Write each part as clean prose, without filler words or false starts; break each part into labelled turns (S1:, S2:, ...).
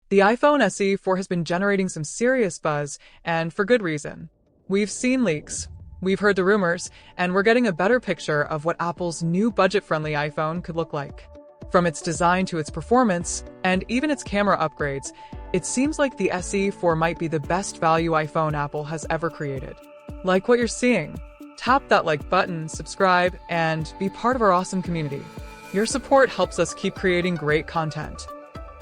S1: The iPhone SE 4 has been generating some serious buzz, and for good reason. We've seen leaks, we've heard the rumors, and we're getting a better picture of what Apple's new budget-friendly iPhone could look like. From its design to its performance, and even its camera upgrades, it seems like the SE 4 might be the best value iPhone Apple has ever created. Like what you're seeing? Tap that like button, subscribe, and be part of our awesome community. Your support helps us keep creating great content.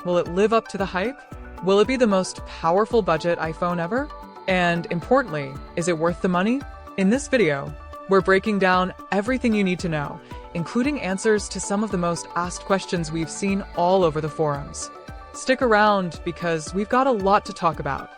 S1: Will it live up to the hype? Will it be the most powerful budget iPhone ever? And importantly, is it worth the money? In this video, we're breaking down everything you need to know, including answers to some of the most asked questions we've seen all over the forums. Stick around because we've got a lot to talk about.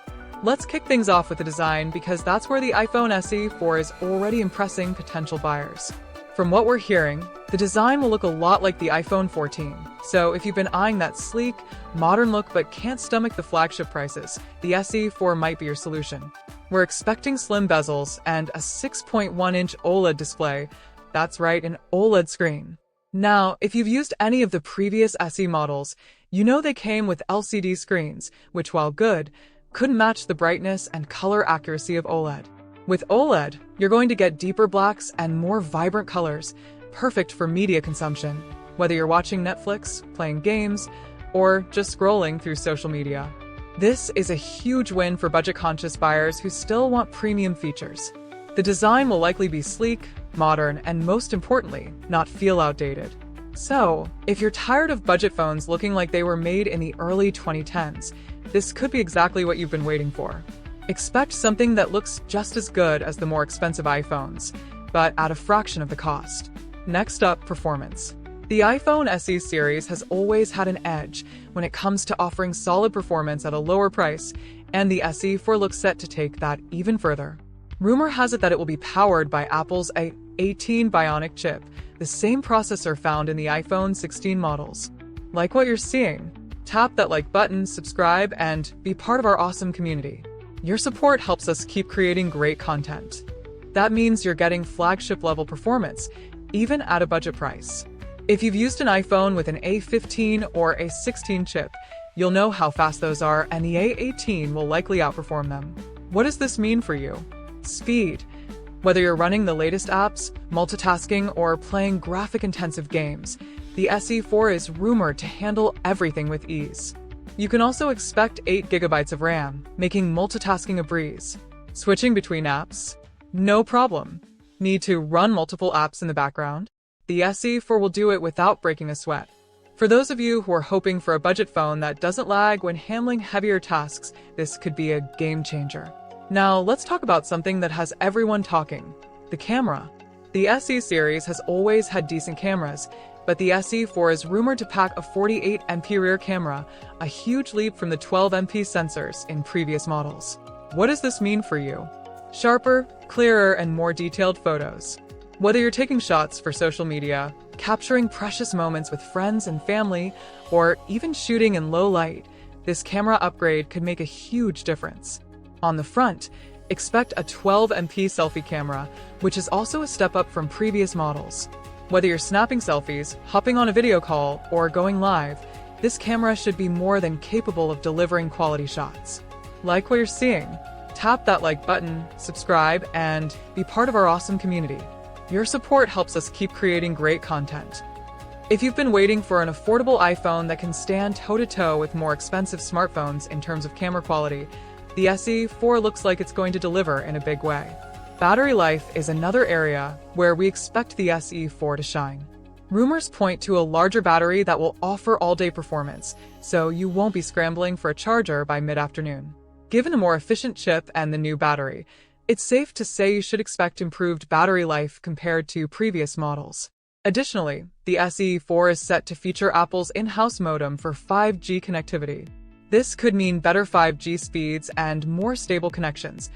S1: Let's kick things off with the design because that's where the iPhone SE 4 is already impressing potential buyers. From what we're hearing, the design will look a lot like the iPhone 14. So if you've been eyeing that sleek, modern look but can't stomach the flagship prices, the SE 4 might be your solution. We're expecting slim bezels and a 6.1-inch OLED display. That's right, an OLED screen. Now, if you've used any of the previous SE models, you know they came with LCD screens, which while good, couldn't match the brightness and color accuracy of OLED. With OLED, you're going to get deeper blacks and more vibrant colors, perfect for media consumption, whether you're watching Netflix, playing games, or just scrolling through social media. This is a huge win for budget-conscious buyers who still want premium features. The design will likely be sleek, modern, and most importantly, not feel outdated. So, if you're tired of budget phones looking like they were made in the early 2010s, this could be exactly what you've been waiting for. Expect something that looks just as good as the more expensive iPhones, but at a fraction of the cost. Next up, performance. The iPhone SE series has always had an edge when it comes to offering solid performance at a lower price, and the SE 4 looks set to take that even further. Rumor has it that it will be powered by Apple's A18 Bionic chip, the same processor found in the iPhone 16 models. Like what you're seeing? Tap that like button, subscribe, and be part of our awesome community. Your support helps us keep creating great content. That means you're getting flagship-level performance, even at a budget price. If you've used an iPhone with an A15 or A16 chip, you'll know how fast those are, and the A18 will likely outperform them. What does this mean for you? Speed. Whether you're running the latest apps, multitasking, or playing graphic-intensive games, the SE 4 is rumored to handle everything with ease. You can also expect 8 GB of RAM, making multitasking a breeze. Switching between apps? No problem. Need to run multiple apps in the background? The SE 4 will do it without breaking a sweat. For those of you who are hoping for a budget phone that doesn't lag when handling heavier tasks, this could be a game changer. Now, let's talk about something that has everyone talking: the camera. The SE series has always had decent cameras, but the SE 4 is rumored to pack a 48MP rear camera, a huge leap from the 12MP sensors in previous models. What does this mean for you? Sharper, clearer, and more detailed photos. Whether you're taking shots for social media, capturing precious moments with friends and family, or even shooting in low light, this camera upgrade could make a huge difference. On the front, expect a 12MP selfie camera, which is also a step up from previous models. Whether you're snapping selfies, hopping on a video call, or going live, this camera should be more than capable of delivering quality shots. Like what you're seeing? Tap that like button, subscribe, and be part of our awesome community. Your support helps us keep creating great content. If you've been waiting for an affordable iPhone that can stand toe-to-toe with more expensive smartphones in terms of camera quality, the SE 4 looks like it's going to deliver in a big way. Battery life is another area where we expect the SE 4 to shine. Rumors point to a larger battery that will offer all-day performance, so you won't be scrambling for a charger by mid-afternoon. Given a more efficient chip and the new battery, it's safe to say you should expect improved battery life compared to previous models. Additionally, the SE 4 is set to feature Apple's in-house modem for 5G connectivity. This could mean better 5G speeds and more stable connections,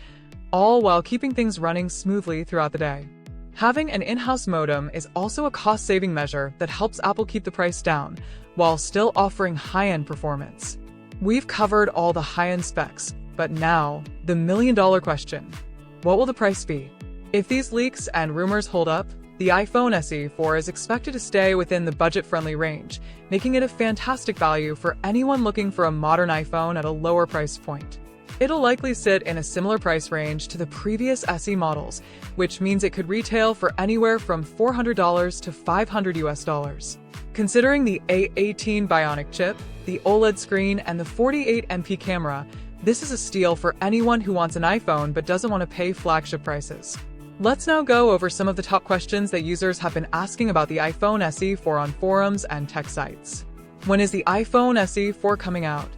S1: all while keeping things running smoothly throughout the day. Having an in-house modem is also a cost-saving measure that helps Apple keep the price down, while still offering high-end performance. We've covered all the high-end specs, but now, the million-dollar question. What will the price be? If these leaks and rumors hold up, The iPhone SE4 is expected to stay within the budget-friendly range, making it a fantastic value for anyone looking for a modern iPhone at a lower price point. It'll likely sit in a similar price range to the previous SE models, which means it could retail for anywhere from $400 to $500 US. Considering the A18 Bionic chip, the OLED screen, and the 48MP camera, this is a steal for anyone who wants an iPhone but doesn't want to pay flagship prices. Let's now go over some of the top questions that users have been asking about the iPhone SE4 on forums and tech sites. When is the iPhone SE4 coming out?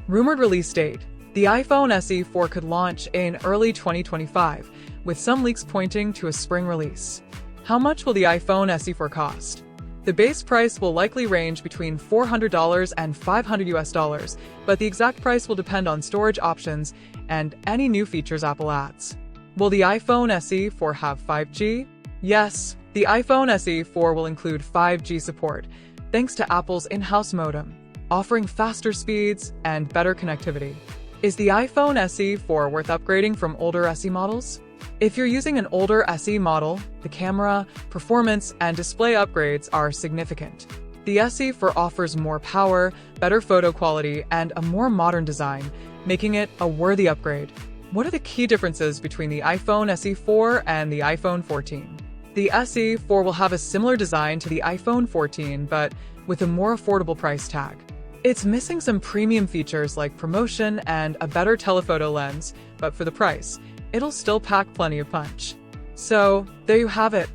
S1: Rumored release date. The iPhone SE4 could launch in early 2025, with some leaks pointing to a spring release. How much will the iPhone SE4 cost? The base price will likely range between $400 and $500 US, but the exact price will depend on storage options and any new features Apple adds. Will the iPhone SE4 have 5G? Yes, the iPhone SE4 will include 5G support, thanks to Apple's in-house modem, offering faster speeds and better connectivity. Is the iPhone SE4 worth upgrading from older SE models? If you're using an older SE model, the camera, performance, and display upgrades are significant. The SE4 offers more power, better photo quality, and a more modern design, making it a worthy upgrade. What are the key differences between the iPhone SE4 and the iPhone 14? The SE4 will have a similar design to the iPhone 14, but with a more affordable price tag. It's missing some premium features like promotion and a better telephoto lens, but for the price, it'll still pack plenty of punch. So, there you have it.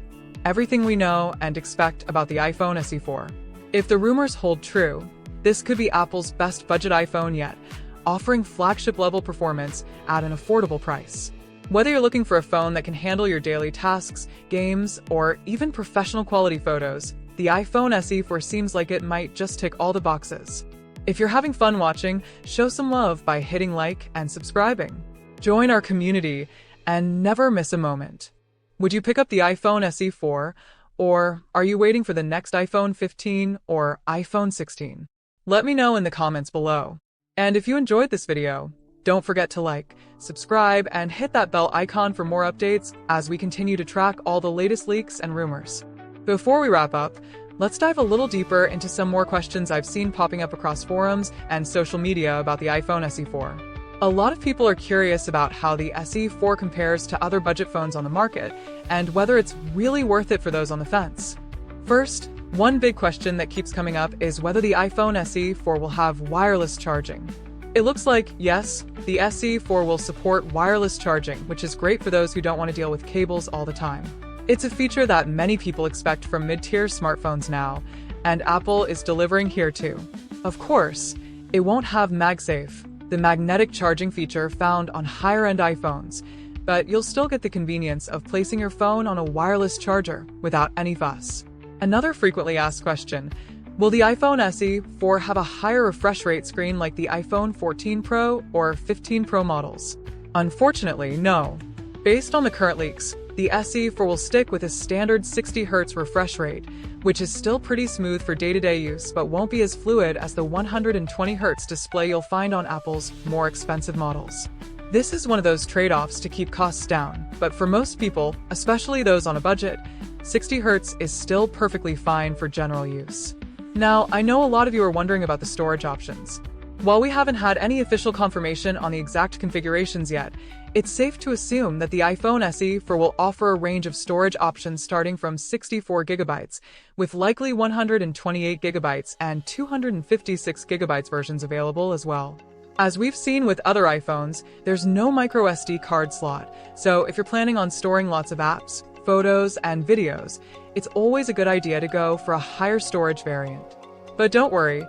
S1: Everything we know and expect about the iPhone SE4. If the rumors hold true, this could be Apple's best budget iPhone yet, offering flagship-level performance at an affordable price. Whether you're looking for a phone that can handle your daily tasks, games, or even professional quality photos, the iPhone SE4 seems like it might just tick all the boxes. If you're having fun watching, show some love by hitting like and subscribing. Join our community and never miss a moment. Would you pick up the iPhone SE4, or are you waiting for the next iPhone 15 or iPhone 16? Let me know in the comments below. And if you enjoyed this video, don't forget to like, subscribe, and hit that bell icon for more updates as we continue to track all the latest leaks and rumors. Before we wrap up, let's dive a little deeper into some more questions I've seen popping up across forums and social media about the iPhone SE4. A lot of people are curious about how the SE4 compares to other budget phones on the market, and whether it's really worth it for those on the fence. First, one big question that keeps coming up is whether the iPhone SE4 will have wireless charging. It looks like, yes, the SE4 will support wireless charging, which is great for those who don't want to deal with cables all the time. It's a feature that many people expect from mid-tier smartphones now, and Apple is delivering here too. Of course, it won't have MagSafe, the magnetic charging feature found on higher-end iPhones, but you'll still get the convenience of placing your phone on a wireless charger without any fuss. Another frequently asked question, will the iPhone SE4 have a higher refresh rate screen like the iPhone 14 Pro or 15 Pro models? Unfortunately, no. Based on the current leaks, the SE4 will stick with a standard 60Hz refresh rate, which is still pretty smooth for day-to-day use but won't be as fluid as the 120Hz display you'll find on Apple's more expensive models. This is one of those trade-offs to keep costs down, but for most people, especially those on a budget, 60Hz is still perfectly fine for general use. Now, I know a lot of you are wondering about the storage options. While we haven't had any official confirmation on the exact configurations yet, it's safe to assume that the iPhone SE4 will offer a range of storage options starting from 64GB, with likely 128GB and 256GB versions available as well. As we've seen with other iPhones, there's no microSD card slot, so if you're planning on storing lots of apps, photos, and videos, it's always a good idea to go for a higher storage variant. But don't worry,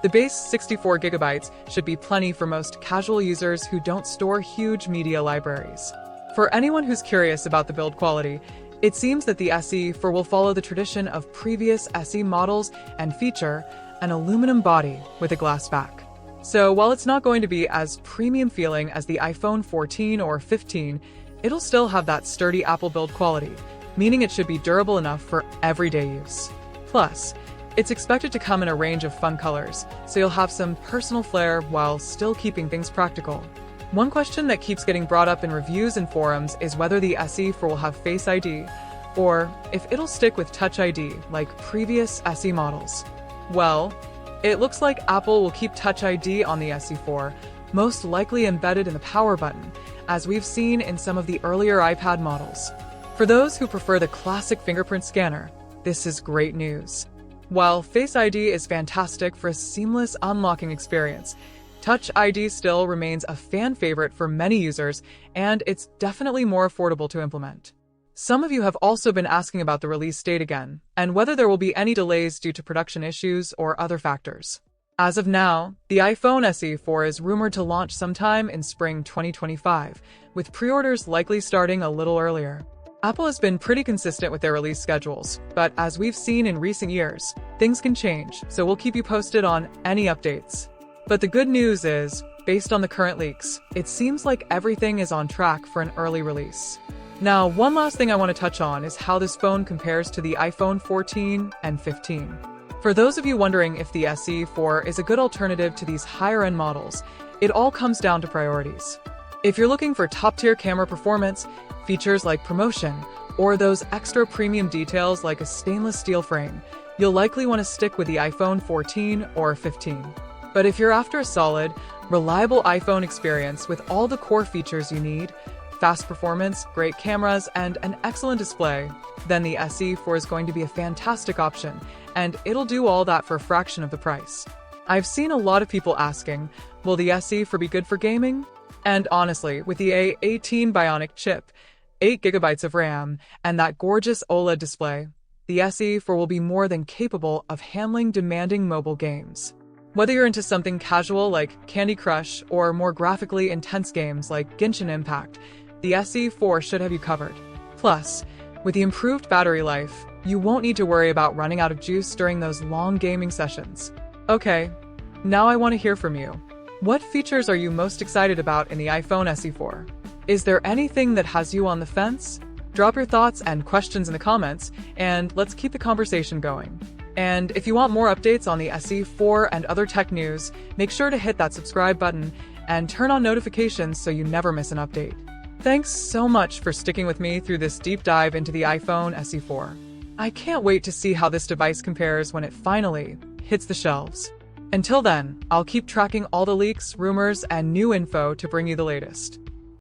S1: the base 64GB should be plenty for most casual users who don't store huge media libraries. For anyone who's curious about the build quality, it seems that the SE4 will follow the tradition of previous SE models and feature an aluminum body with a glass back. So while it's not going to be as premium feeling as the iPhone 14 or 15, it'll still have that sturdy Apple build quality, meaning it should be durable enough for everyday use. Plus, it's expected to come in a range of fun colors, so you'll have some personal flair while still keeping things practical. One question that keeps getting brought up in reviews and forums is whether the SE4 will have Face ID. or if it'll stick with Touch ID like previous SE models. Well, it looks like Apple will keep Touch ID on the SE4, most likely embedded in the power button, as we've seen in some of the earlier iPad models. For those who prefer the classic fingerprint scanner, this is great news. While Face ID is fantastic for a seamless unlocking experience, Touch ID still remains a fan favorite for many users, and it's definitely more affordable to implement. Some of you have also been asking about the release date again, and whether there will be any delays due to production issues or other factors. As of now, the iPhone SE4 is rumored to launch sometime in spring 2025, with pre-orders likely starting a little earlier. Apple has been pretty consistent with their release schedules, but as we've seen in recent years, things can change, so we'll keep you posted on any updates. But the good news is, based on the current leaks, it seems like everything is on track for an early release. Now, one last thing I want to touch on is how this phone compares to the iPhone 14 and 15. For those of you wondering if the SE4 is a good alternative to these higher-end models, it all comes down to priorities. If you're looking for top-tier camera performance, features like promotion, or those extra premium details like a stainless steel frame, you'll likely want to stick with the iPhone 14 or 15. But if you're after a solid, reliable iPhone experience with all the core features you need, fast performance, great cameras, and an excellent display, then the SE4 is going to be a fantastic option, and it'll do all that for a fraction of the price. I've seen a lot of people asking, will the SE4 be good for gaming? And honestly, with the A18 Bionic chip, 8GB of RAM, and that gorgeous OLED display, the SE4 will be more than capable of handling demanding mobile games. Whether you're into something casual like Candy Crush or more graphically intense games like Genshin Impact, the SE4 should have you covered. Plus, with the improved battery life, you won't need to worry about running out of juice during those long gaming sessions. Okay, now I want to hear from you. What features are you most excited about in the iPhone SE4? Is there anything that has you on the fence? Drop your thoughts and questions in the comments, and let's keep the conversation going. And if you want more updates on the SE4 and other tech news, make sure to hit that subscribe button and turn on notifications so you never miss an update. Thanks so much for sticking with me through this deep dive into the iPhone SE4. I can't wait to see how this device compares when it finally hits the shelves. Until then, I'll keep tracking all the leaks, rumors, and new info to bring you the latest.